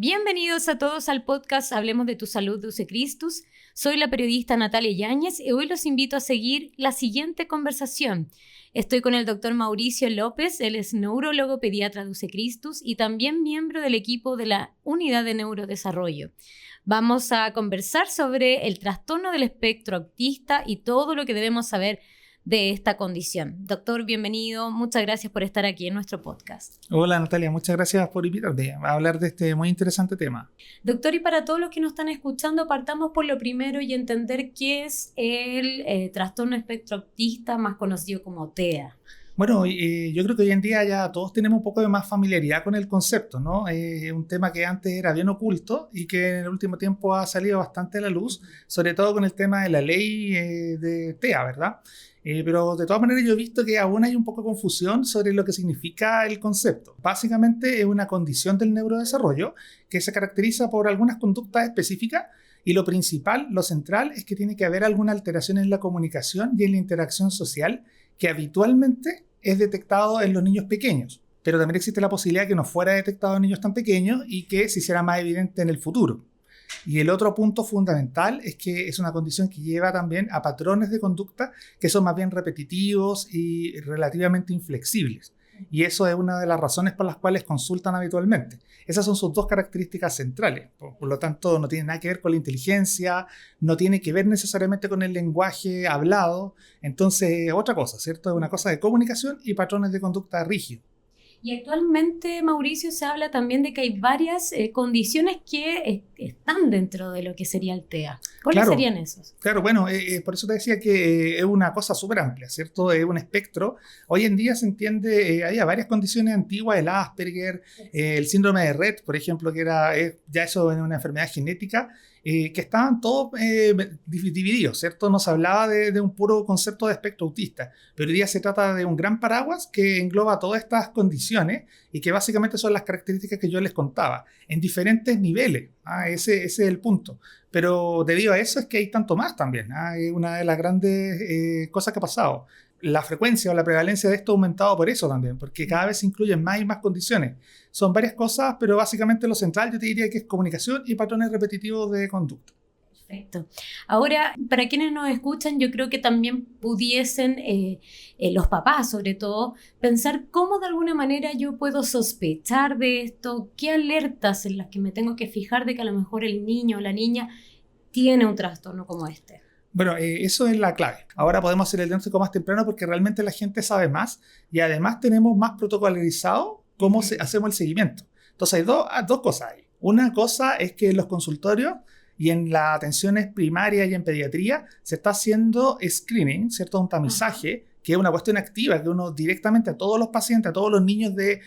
Bienvenidos a todos al podcast Hablemos de tu Salud de Cristus. Soy la periodista Natalia Yáñez y hoy los invito a seguir la siguiente conversación. Estoy con el doctor Mauricio López, él es neurólogo pediatra de Cristus y también miembro del equipo de la Unidad de Neurodesarrollo. Vamos a conversar sobre el trastorno del espectro autista y todo lo que debemos saber de esta condición. Doctor, bienvenido. Muchas gracias por estar aquí en nuestro podcast. Hola Natalia, muchas gracias por invitarme a hablar de este muy interesante tema. Doctor, y para todos los que nos están escuchando, partamos por lo primero y entender qué es el trastorno espectro autista, más conocido como TEA. Bueno, yo creo que hoy en día ya todos tenemos un poco de más familiaridad con el concepto, ¿no? Es un tema que antes era bien oculto y que en el último tiempo ha salido bastante a la luz, sobre todo con el tema de la ley de TEA, ¿verdad? Pero de todas maneras yo he visto que aún hay un poco de confusión sobre lo que significa el concepto. Básicamente es una condición del neurodesarrollo que se caracteriza por algunas conductas específicas y lo principal, lo central, es que tiene que haber alguna alteración en la comunicación y en la interacción social que habitualmente es detectado en los niños pequeños. Pero también existe la posibilidad de que no fuera detectado en niños tan pequeños y que se hiciera más evidente en el futuro. Y el otro punto fundamental es que es una condición que lleva también a patrones de conducta que son más bien repetitivos y relativamente inflexibles. Y eso es una de las razones por las cuales consultan habitualmente. Esas son sus dos características centrales. Por lo tanto, no tiene nada que ver con la inteligencia, no tiene que ver necesariamente con el lenguaje hablado. Entonces, otra cosa, ¿cierto? Es una cosa de comunicación y patrones de conducta rígidos. Y actualmente, Mauricio, se habla también de que hay varias condiciones que están dentro de lo que sería el TEA. ¿Cuáles serían esos? Claro, bueno, por eso te decía que es una cosa súper amplia, ¿cierto? Es un espectro. Hoy en día se entiende, hay varias condiciones antiguas, el Asperger, el síndrome de Rett, por ejemplo, que era ya eso en una enfermedad genética, que estaban todos divididos, ¿cierto? No se hablaba de un puro concepto de espectro autista, pero hoy día se trata de un gran paraguas que engloba todas estas condiciones y que básicamente son las características que yo les contaba, en diferentes niveles. Ese es el punto. Pero debido a eso es que hay tanto más también. Es una de las grandes cosas que ha pasado. La frecuencia o la prevalencia de esto ha aumentado por eso también, porque cada vez se incluyen más y más condiciones. Son varias cosas, pero básicamente lo central yo te diría que es comunicación y patrones repetitivos de conducta. Perfecto. Ahora, para quienes nos escuchan, yo creo que también pudiesen, los papás sobre todo, pensar cómo de alguna manera yo puedo sospechar de esto, qué alertas en las que me tengo que fijar de que a lo mejor el niño o la niña tiene un trastorno como este. Bueno, eso es la clave. Ahora podemos hacer el diagnóstico más temprano porque realmente la gente sabe más y además tenemos más protocolarizado cómo hacemos el seguimiento. Entonces hay dos cosas ahí. Una cosa es que en los consultorios y en las atenciones primarias y en pediatría se está haciendo screening, ¿cierto? Un tamizaje, que es una cuestión activa, que uno directamente a todos los pacientes, a todos los niños de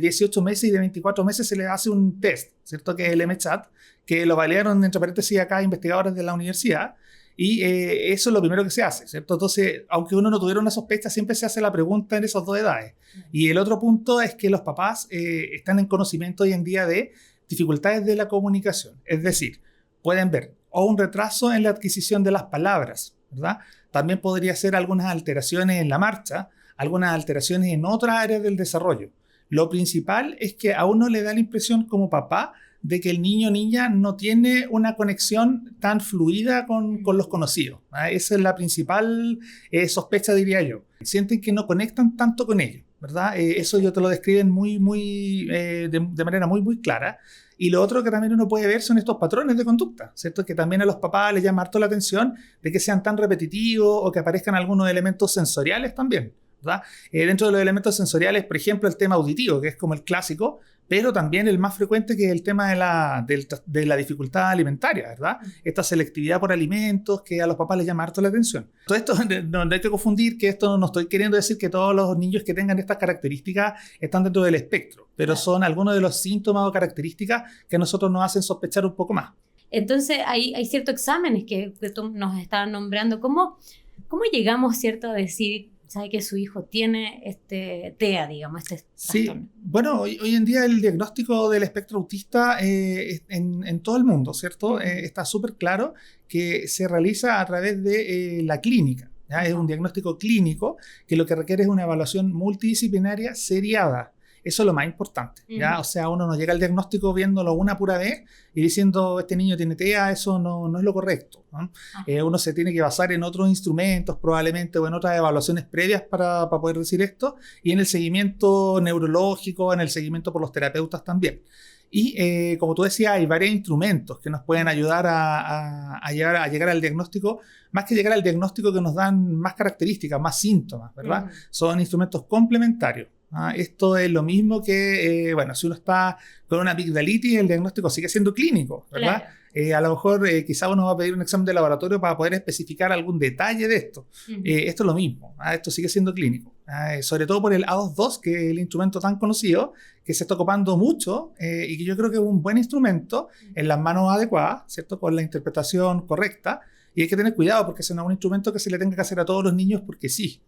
18 meses y de 24 meses se les hace un test, ¿cierto? Que es el MCHAT, que lo validaron, entre paréntesis, acá investigadores de la universidad. Y eso es lo primero que se hace, ¿cierto? Entonces, aunque uno no tuviera una sospecha, siempre se hace la pregunta en esas dos edades. Y el otro punto es que los papás están en conocimiento hoy en día de dificultades de la comunicación. Es decir, pueden ver o un retraso en la adquisición de las palabras, ¿verdad? También podría ser algunas alteraciones en la marcha, algunas alteraciones en otras áreas del desarrollo. Lo principal es que a uno le da la impresión como papá de que el niño o niña no tiene una conexión tan fluida con los conocidos. Esa es la principal sospecha, diría yo. Sienten que no conectan tanto con ellos, ¿verdad? Eso ellos te lo describen de manera muy clara. Y lo otro que también uno puede ver son estos patrones de conducta, ¿cierto? Que también a los papás les llama harto la atención de que sean tan repetitivos o que aparezcan algunos elementos sensoriales también, ¿verdad? Dentro de los elementos sensoriales, por ejemplo, el tema auditivo, que es como el clásico, pero también el más frecuente, que es el tema de la dificultad alimentaria, ¿verdad? Esta selectividad por alimentos que a los papás les llama harto la atención. Todo esto no hay que confundir, que esto no estoy queriendo decir que todos los niños que tengan estas características están dentro del espectro, pero son algunos de los síntomas o características que a nosotros nos hacen sospechar un poco más. Entonces, hay ciertos exámenes que tú nos estabas nombrando. ¿Cómo llegamos, cierto, a decir, sabe que su hijo tiene este TEA, digamos, este trastorno? Sí, bueno, hoy en día el diagnóstico del espectro autista en todo el mundo, ¿cierto? Está súper claro que se realiza a través de la clínica, ¿ya? Es un diagnóstico clínico que lo que requiere es una evaluación multidisciplinaria seriada. Eso es lo más importante, ¿ya? O sea, uno no llega al diagnóstico viéndolo una pura vez y diciendo, este niño tiene TEA, eso no es lo correcto, ¿no? Uno se tiene que basar en otros instrumentos probablemente o en otras evaluaciones previas para poder decir esto, y en el seguimiento neurológico, en el seguimiento por los terapeutas también. Y como tú decías, hay varios instrumentos que nos pueden ayudar a llegar al diagnóstico, más que llegar al diagnóstico, que nos dan más características, más síntomas, ¿verdad? Son instrumentos complementarios. Esto es lo mismo que, bueno, si uno está con una amigdalitis, el diagnóstico sigue siendo clínico, ¿verdad? Claro. A lo mejor quizá uno va a pedir un examen de laboratorio para poder especificar algún detalle de esto. Esto es lo mismo, esto sigue siendo clínico. Sobre todo por el A22, que es el instrumento tan conocido, que se está ocupando mucho y que yo creo que es un buen instrumento en las manos adecuadas, ¿cierto? Con la interpretación correcta. Y hay que tener cuidado porque ese no es un instrumento que se le tenga que hacer a todos los niños porque sí.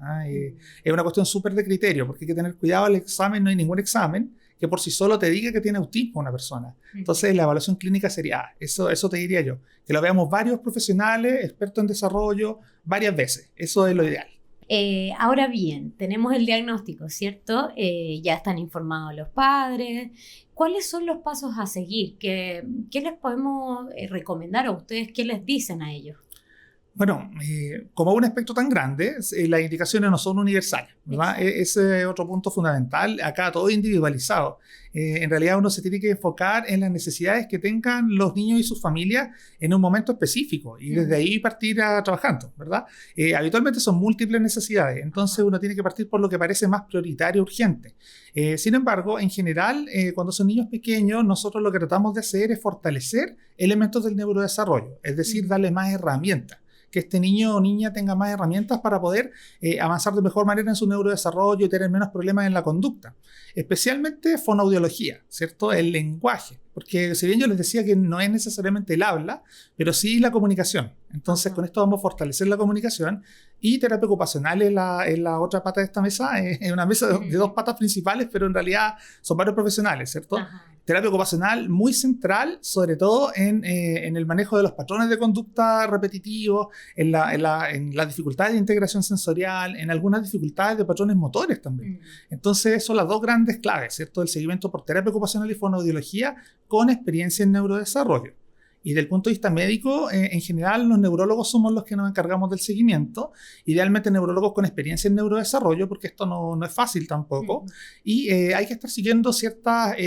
Es una cuestión súper de criterio, porque hay que tener cuidado al examen. No hay ningún examen que por sí solo te diga que tiene autismo una persona. Entonces la evaluación clínica sería, eso te diría yo, que lo veamos varios profesionales, expertos en desarrollo, varias veces. Eso es lo ideal. Ahora bien, tenemos el diagnóstico, ¿cierto? Ya están informados los padres. ¿Cuáles son los pasos a seguir? ¿Qué les podemos recomendar a ustedes? ¿Qué les dicen a ellos? Bueno, como un aspecto tan grande, las indicaciones no son universales, ¿verdad? Ese es otro punto fundamental. Acá todo es individualizado. En realidad uno se tiene que enfocar en las necesidades que tengan los niños y sus familias en un momento específico y desde ahí partir trabajando, ¿verdad? Habitualmente son múltiples necesidades, entonces uno tiene que partir por lo que parece más prioritario, urgente. Sin embargo, en general, cuando son niños pequeños, nosotros lo que tratamos de hacer es fortalecer elementos del neurodesarrollo, es decir, darle más herramientas. Que este niño o niña tenga más herramientas para poder avanzar de mejor manera en su neurodesarrollo y tener menos problemas en la conducta. Especialmente fonoaudiología, ¿cierto? El lenguaje. Porque si bien yo les decía que no es necesariamente el habla, pero sí la comunicación. Entonces, con esto vamos a fortalecer la comunicación. Y terapia ocupacional es la otra pata de esta mesa. Es una mesa de dos patas principales, pero en realidad son varios profesionales, ¿cierto? Terapia ocupacional muy central, sobre todo en el manejo de los patrones de conducta repetitivos, en la dificultad de integración sensorial, en algunas dificultades de patrones motores también. Entonces, son las dos grandes claves, ¿cierto? El seguimiento por terapia ocupacional y fonoaudiología con experiencia en neurodesarrollo. Y del punto de vista médico, en general, los neurólogos somos los que nos encargamos del seguimiento, idealmente neurólogos con experiencia en neurodesarrollo, porque esto no es fácil tampoco, y hay que estar siguiendo ciertas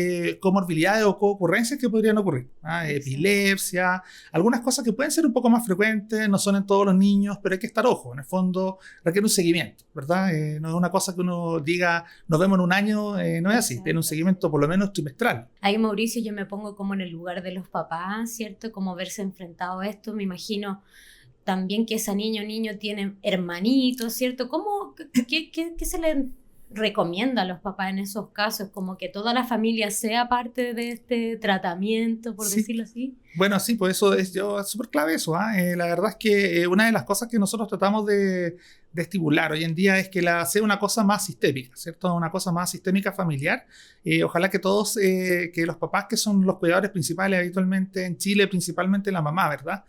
comorbilidades o coocurrencias que podrían ocurrir, epilepsia, algunas cosas que pueden ser un poco más frecuentes, no son en todos los niños, pero hay que estar ojo, en el fondo requiere un seguimiento, ¿verdad? No es una cosa que uno diga, nos vemos en un año, no es así, tiene un seguimiento por lo menos trimestral. Ahí, Mauricio, yo me pongo como en el lugar de los papás, ¿cierto? Como verse enfrentado a esto, me imagino también que esa niño tiene hermanitos, ¿cierto? ¿Qué se le recomienda a los papás en esos casos? Como que toda la familia sea parte de este tratamiento, por decirlo así. Bueno, sí, pues eso es súper clave eso. La verdad es que una de las cosas que nosotros tratamos de estimular hoy en día es que sea una cosa más sistémica, ¿cierto? Una cosa más sistémica familiar. Ojalá que todos, que los papás que son los cuidadores principales habitualmente en Chile, principalmente la mamá, ¿verdad?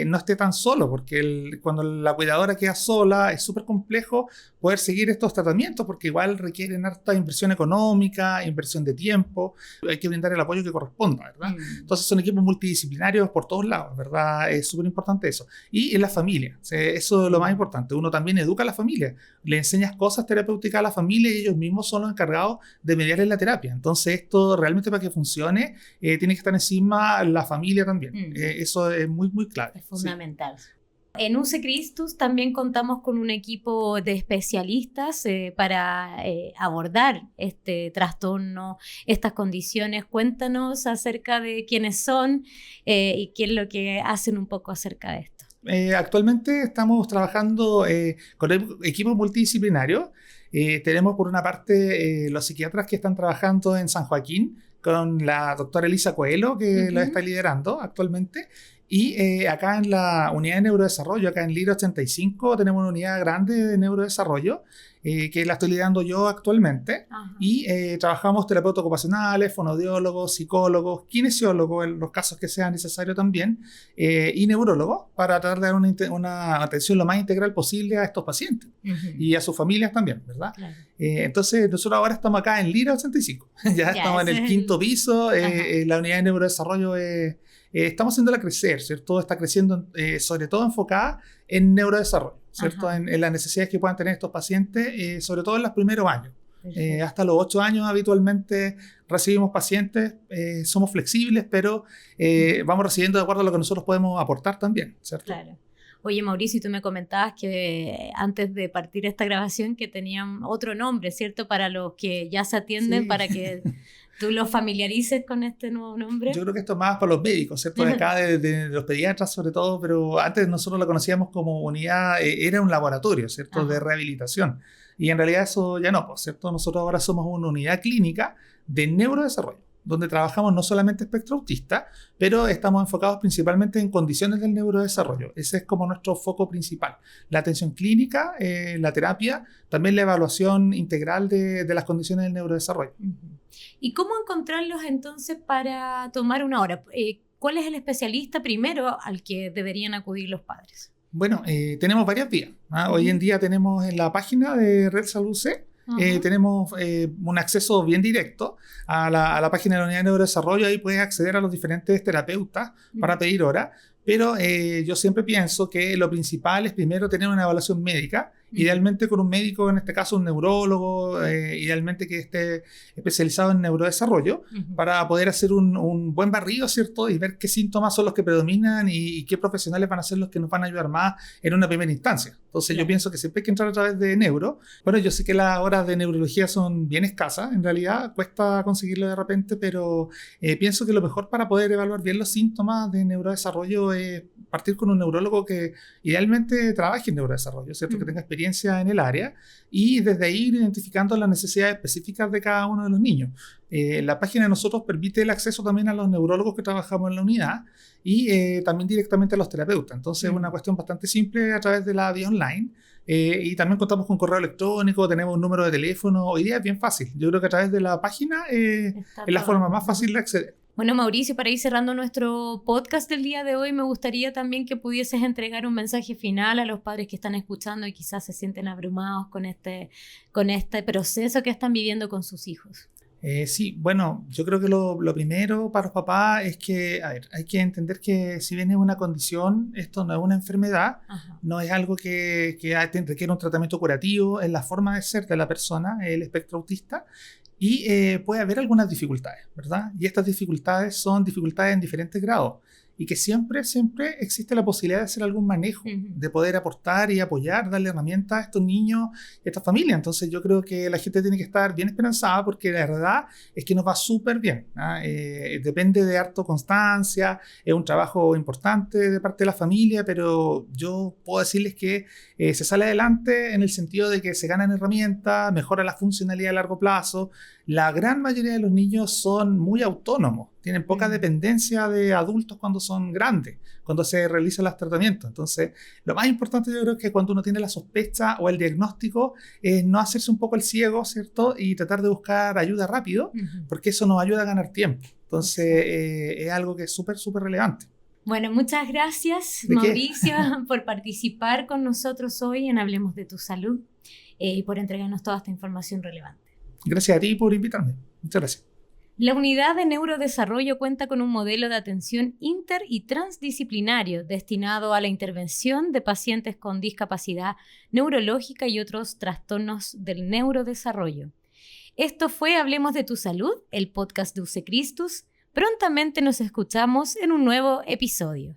No esté tan solo, porque cuando la cuidadora queda sola es súper complejo poder seguir estos tratamientos, porque igual requieren harta inversión económica, inversión de tiempo, hay que brindar el apoyo que corresponda, ¿verdad? Entonces son equipos multidisciplinarios por todos lados, ¿verdad? Es súper importante eso. Y en la familia, eso es lo más importante. Uno también educa a la familia, le enseñas cosas terapéuticas a la familia y ellos mismos son los encargados de mediar en la terapia. Entonces esto realmente para que funcione tiene que estar encima la familia también. Eso es muy, muy clave. Es fundamental. Sí. En UC Christus también contamos con un equipo de especialistas para abordar este trastorno, estas condiciones. Cuéntanos acerca de quiénes son y qué es lo que hacen un poco acerca de esto. Actualmente estamos trabajando con equipos multidisciplinarios. Tenemos por una parte los psiquiatras que están trabajando en San Joaquín con la doctora Elisa Coelho, que lo está liderando actualmente. Y acá en la unidad de neurodesarrollo, acá en Lira 85, tenemos una unidad grande de neurodesarrollo que la estoy liderando yo actualmente. Ajá. Y trabajamos terapeutas ocupacionales, fonoaudiólogos, psicólogos, kinesiólogos, en los casos que sea necesario también, y neurólogos, para tratar de dar una atención lo más integral posible a estos pacientes y a sus familias también, ¿verdad? Claro. Entonces, nosotros ahora estamos acá en Lira 85. Ya estamos en el quinto piso. La unidad de neurodesarrollo estamos haciéndola crecer, ¿cierto? Está creciendo sobre todo enfocada en neurodesarrollo, ¿cierto? En las necesidades que puedan tener estos pacientes, sobre todo en los primeros años. Hasta los 8 años habitualmente recibimos pacientes, somos flexibles, pero vamos recibiendo de acuerdo a lo que nosotros podemos aportar también, ¿cierto? Claro. Oye, Mauricio, tú me comentabas que antes de partir esta grabación que tenían otro nombre, ¿cierto? Para los que ya se atienden, para que tú los familiarices con este nuevo nombre. Yo creo que esto es más para los médicos, ¿cierto? De acá, de los pediatras sobre todo, pero antes nosotros la conocíamos como unidad, era un laboratorio, ¿cierto? De rehabilitación. Y en realidad eso ya no, ¿cierto? Nosotros ahora somos una unidad clínica de neurodesarrollo, donde trabajamos no solamente espectro autista, pero estamos enfocados principalmente en condiciones del neurodesarrollo. Ese es como nuestro foco principal. La atención clínica, la terapia, también la evaluación integral de las condiciones del neurodesarrollo. ¿Y cómo encontrarlos entonces para tomar una hora? ¿Cuál es el especialista primero al que deberían acudir los padres? Bueno, tenemos varias vías. Hoy en día tenemos en la página de Red Salud C, tenemos un acceso bien directo a la página de la unidad de neurodesarrollo. Ahí puedes acceder a los diferentes terapeutas para pedir hora, pero yo siempre pienso que lo principal es primero tener una evaluación médica, idealmente con un médico, en este caso un neurólogo, idealmente que esté especializado en neurodesarrollo, para poder hacer un buen barrido, ¿cierto? Y ver qué síntomas son los que predominan y qué profesionales van a ser los que nos van a ayudar más en una primera instancia. Entonces yo pienso que siempre hay que entrar a través de neuro. Bueno, yo sé que las horas de neurología son bien escasas, en realidad cuesta conseguirlo de repente, pero pienso que lo mejor para poder evaluar bien los síntomas de neurodesarrollo es partir con un neurólogo que idealmente trabaje en neurodesarrollo, ¿cierto? Que tenga experiencia en el área, y desde ahí ir identificando las necesidades específicas de cada uno de los niños. La página de nosotros permite el acceso también a los neurólogos que trabajamos en la unidad y también directamente a los terapeutas. Entonces es una cuestión bastante simple a través de la vía online. Y también contamos con correo electrónico, tenemos un número de teléfono. Hoy día es bien fácil. Yo creo que a través de la página es la forma más fácil de acceder. Bueno, Mauricio, para ir cerrando nuestro podcast del día de hoy, me gustaría también que pudieses entregar un mensaje final a los padres que están escuchando y quizás se sienten abrumados con este proceso que están viviendo con sus hijos. Sí, bueno, yo creo que lo primero para los papás es que, hay que entender que si bien es una condición, esto no es una enfermedad, no es algo que requiere un tratamiento curativo, es la forma de ser de la persona, el espectro autista, y puede haber algunas dificultades, ¿verdad? Y estas dificultades son dificultades en diferentes grados. Y que siempre existe la posibilidad de hacer algún manejo, de poder aportar y apoyar, darle herramientas a estos niños y a esta familia. Entonces yo creo que la gente tiene que estar bien esperanzada, porque la verdad es que nos va súper bien. Depende de harto constancia, es un trabajo importante de parte de la familia, pero yo puedo decirles que se sale adelante en el sentido de que se ganan herramientas, mejora la funcionalidad a largo plazo. La gran mayoría de los niños son muy autónomos, tienen poca dependencia de adultos cuando son grandes, cuando se realizan los tratamientos. Entonces, lo más importante yo creo que cuando uno tiene la sospecha o el diagnóstico es no hacerse un poco el ciego, ¿cierto? Y tratar de buscar ayuda rápido, porque eso nos ayuda a ganar tiempo. Entonces, es algo que es súper, súper relevante. Bueno, muchas gracias, Mauricio, por participar con nosotros hoy en Hablemos de tu Salud y por entregarnos toda esta información relevante. Gracias a ti por invitarme. Muchas gracias. La unidad de neurodesarrollo cuenta con un modelo de atención inter- y transdisciplinario destinado a la intervención de pacientes con discapacidad neurológica y otros trastornos del neurodesarrollo. Esto fue Hablemos de tu Salud, el podcast de UC Christus. Prontamente nos escuchamos en un nuevo episodio.